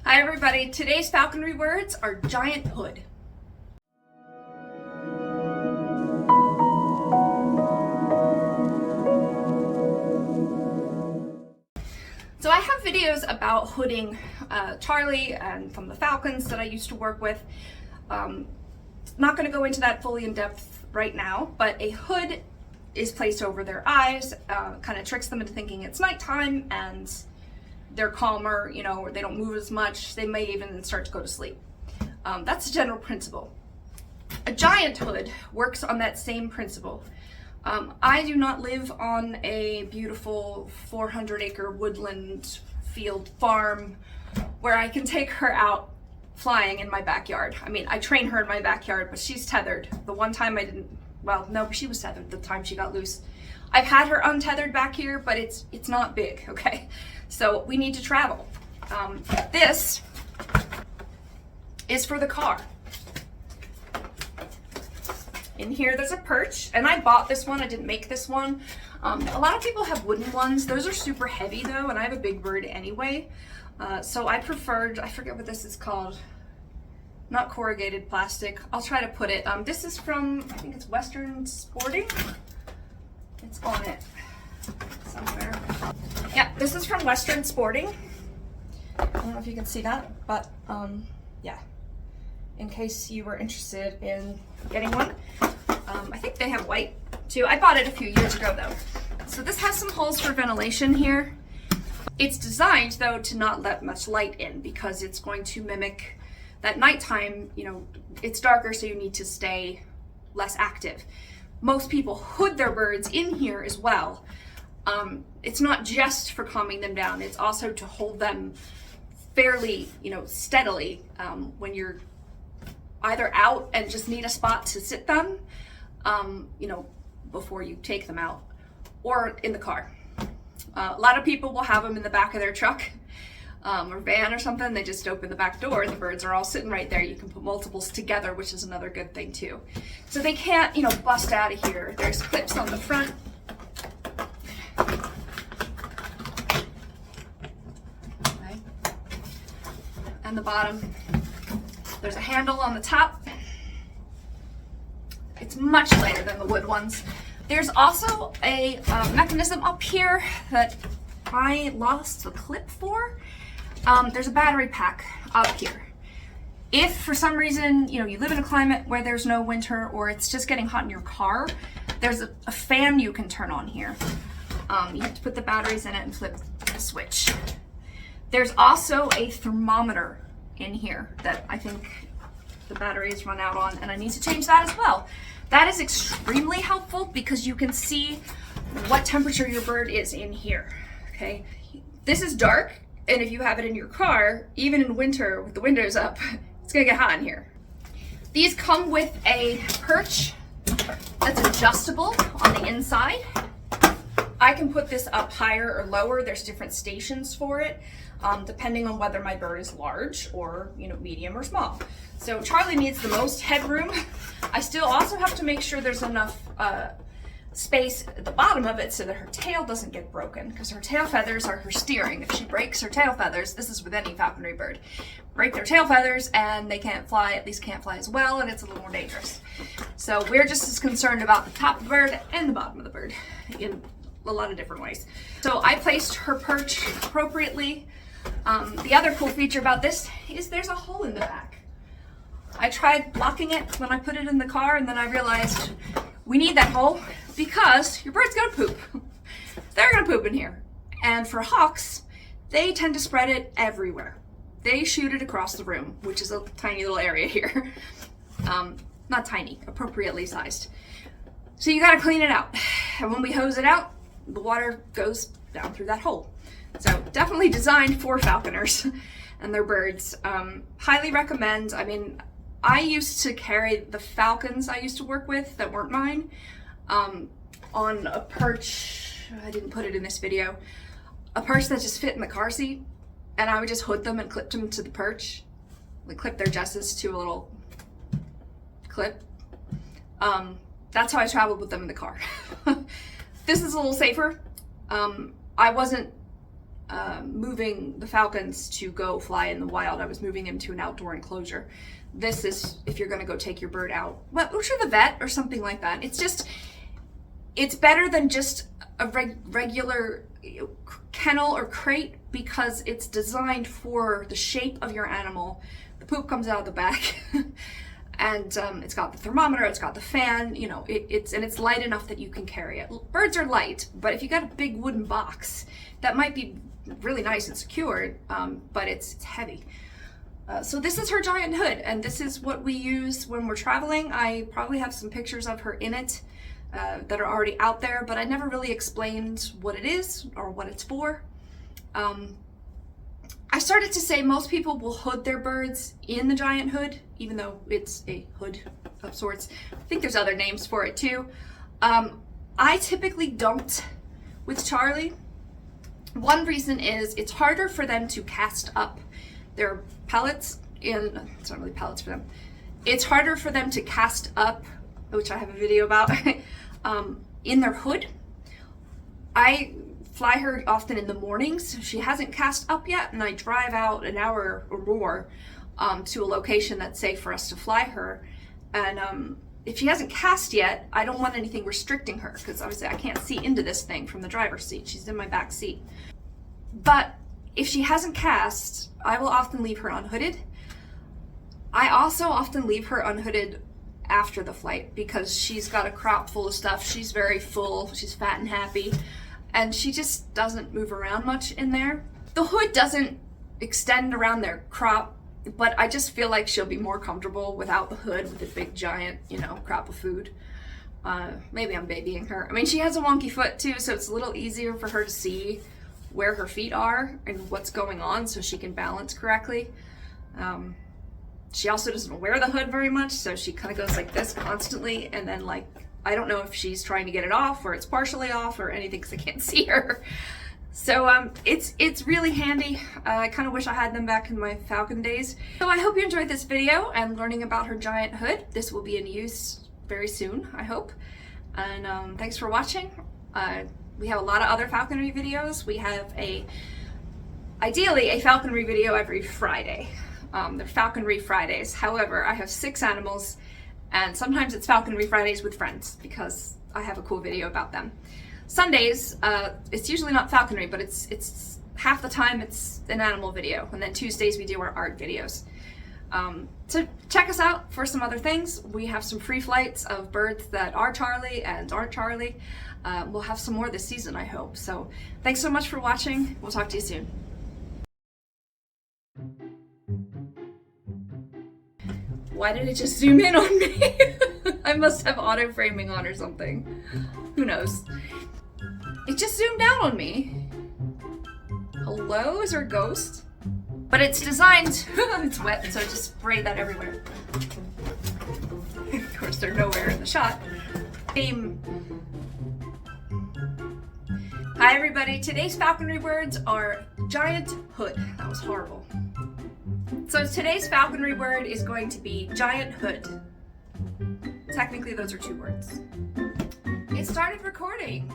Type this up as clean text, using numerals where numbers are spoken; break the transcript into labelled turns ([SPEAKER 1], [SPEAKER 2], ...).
[SPEAKER 1] Hi everybody, today's falconry words are giant hood. So I have videos about hooding Charlie and from the falcons that I used to work with. Not going to go into that fully in depth right now, but a hood is placed over their eyes, kind of tricks them into thinking it's nighttime and they're calmer, you know, or they don't move as much. They may even start to go to sleep. That's the general principle. A giant hood works on that same principle. I do not live on a beautiful 400-acre woodland field farm where I can take her out flying in my backyard. I mean, I train her in my backyard, but she's tethered. The one time I didn't, well, no, she was tethered the time she got loose. I've had her untethered back here, but it's not big, okay? So we need to travel. This is for the car. In here there's a perch, and I bought this one, I didn't make this one. A lot of people have wooden ones. Those are super heavy though, and I have a big bird anyway. So I preferred, I forget what this is called, not corrugated plastic. I'll try to put it. This is from, I think it's Western Sporting. It's on it somewhere. Yeah, this is from Western Sporting. I don't know if you can see that, but yeah, in case you were interested in getting one. I think they have white too. I bought it a few years ago though. So this has some holes for ventilation here. It's designed though to not let much light in because it's going to mimic that nighttime, you know, it's darker, so you need to stay less active. Most people hood their birds in here as well. It's not just for calming them down, it's also to hold them fairly, you know, steadily when you're either out and just need a spot to sit them, you know, before you take them out, or in the car. A lot of people will have them in the back of their truck or van or something. They just open the back door and the birds are all sitting right there. You can put multiples together, which is another good thing too. So they can't, you know, bust out of here. There's clips on the front. Okay. And the bottom. There's a handle on the top. It's much lighter than the wood ones. There's also a mechanism up here that I lost the clip for. There's a battery pack up here. If for some reason, you know, you live in a climate where there's no winter or it's just getting hot in your car, there's a fan you can turn on here. You have to put the batteries in it and flip the switch. There's also a thermometer in here that I think the batteries run out on, and I need to change that as well. That is extremely helpful because you can see what temperature your bird is in here, okay? This is dark, and if you have it in your car, even in winter with the windows up, it's gonna get hot in here. These come with a perch that's adjustable on the inside. I can put this up higher or lower. There's different stations for it, depending on whether my bird is large or, you know, medium or small. So Charlie needs the most headroom. I still also have to make sure there's enough space at the bottom of it so that her tail doesn't get broken, because her tail feathers are her steering. If she breaks her tail feathers, this is with any falconry bird, break their tail feathers and they can't fly, at least can't fly as well, and it's a little more dangerous. So we're just as concerned about the top of the bird and the bottom of the bird in a lot of different ways. So I placed her perch appropriately. The other cool feature about this is there's a hole in the back. I tried blocking it when I put it in the car, and then I realized we need that hole because your bird's gonna poop. They're gonna poop in here. And for hawks, they tend to spread it everywhere. They shoot it across the room, which is a tiny little area here. Not tiny, appropriately sized. So you gotta clean it out. And when we hose it out, the water goes down through that hole. So definitely designed for falconers and their birds. Highly recommend. I mean, I used to carry the falcons I used to work with that weren't mine on a perch. I didn't put it in this video. A perch that just fit in the car seat, and I would just hood them and clip them to the perch. We clip their jesses to a little clip. That's how I traveled with them in the car. This is a little safer. I wasn't moving the falcons to go fly in the wild. I was moving him to an outdoor enclosure. This is if you're going to go take your bird out, well, or to the vet or something like that. It's better than just a regular kennel or crate because it's designed for the shape of your animal. The poop comes out of the back. And it's got the thermometer, it's got the fan, you know, it's light enough that you can carry it. Birds are light, but if you got a big wooden box, that might be really nice and secure, but it's heavy. So this is her giant hood, and this is what we use when we're traveling. I probably have some pictures of her in it that are already out there, but I never really explained what it is or what it's for. I started to say most people will hood their birds in the giant hood, even though it's a hood of sorts. I think there's other names for it too. I typically don't with Charlie. One reason is it's harder for them to cast up their pellets in, it's not really pellets for them. It's harder for them to cast up, which I have a video about, in their hood. I fly her often in the mornings. She hasn't cast up yet, and I drive out an hour or more to a location that's safe for us to fly her. And if she hasn't cast yet, I don't want anything restricting her, because obviously I can't see into this thing from the driver's seat. She's in my back seat. But if she hasn't cast, I will often leave her unhooded. I also often leave her unhooded after the flight because she's got a crop full of stuff. She's very full, she's fat and happy, and she just doesn't move around much in there. The hood doesn't extend around their crop, but I just feel like she'll be more comfortable without the hood with a big giant, you know, crop of food. Maybe I'm babying her. I mean, she has a wonky foot too, so it's a little easier for her to see where her feet are and what's going on so she can balance correctly. She also doesn't wear the hood very much, so she kind of goes like this constantly, and then like, I don't know if she's trying to get it off or it's partially off or anything because I can't see her. So it's really handy. I kind of wish I had them back in my falcon days. So I hope you enjoyed this video and learning about her giant hood. This will be in use very soon, I hope. And thanks for watching. We have a lot of other falconry videos. We have ideally a falconry video every Friday. They're Falconry Fridays. However, I have 6 animals, and sometimes it's Falconry Fridays with friends because I have a cool video about them. Sundays, it's usually not falconry, but it's half the time it's an animal video, and then Tuesdays we do our art videos. So check us out for some other things. We have some free flights of birds that are Charlie and aren't Charlie. We'll have some more this season, I hope. So thanks so much for watching. We'll talk to you soon. Why did it just zoom in on me? I must have auto framing on or something. Who knows? It just zoomed out on me. Hello? Is there a ghost? But it's designed, it's wet, so just spray that everywhere. Of course, they're nowhere in the shot. Hi everybody, today's falconry words are giant hood. That was horrible. So today's falconry word is going to be giant hood. Technically those are 2 words. It started recording.